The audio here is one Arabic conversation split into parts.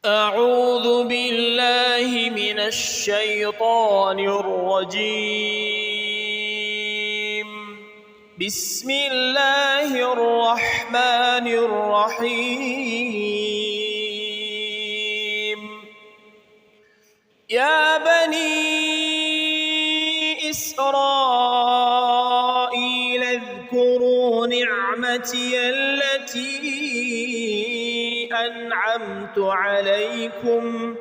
أعوذ بالله من الشيطان الرجيم. بسم الله الرحمن الرحيم. يا بني إسرائيل اذكروا نعمتي التي أنعمت عليكم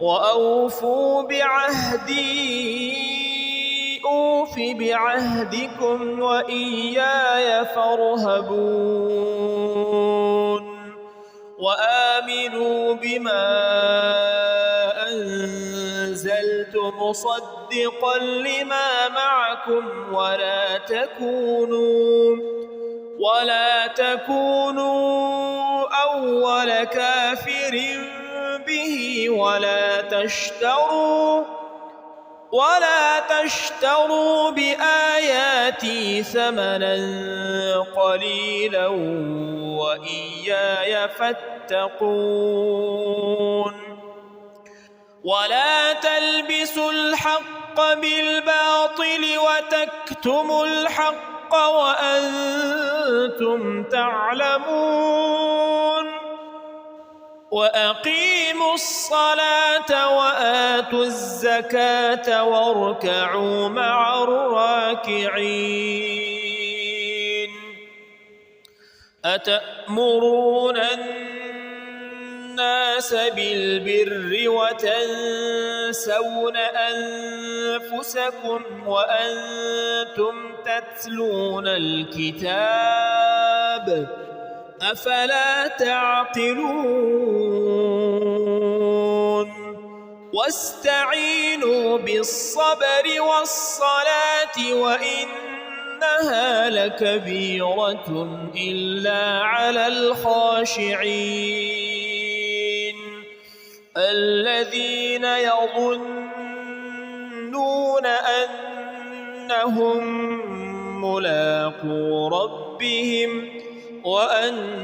وأوفوا بعهدي أوف بعهدكم وإياي فارهبون وآمنوا بما أنزلت مصدقا لما معكم ولا تكونوا أول كافر به ولا تشتروا بآياتي ثمنا قليلا وإياي فاتقون ولا تلبسوا الحق بالباطل وتكتموا الحق وأنتم تعلمون وأقيموا الصلاة وآتوا الزكاة واركعوا مع الراكعين. أتأمرون الناس بالبر وتنسون أنفسكم وأنتم تتلون الكتاب أفلا تعقلون واستعينوا بالصبر والصلاة وإنها لكبيرة إلا على الخاشعين الذين يظنون أنهم ملاقو ربهم وأنهم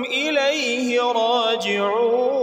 إليه راجعون.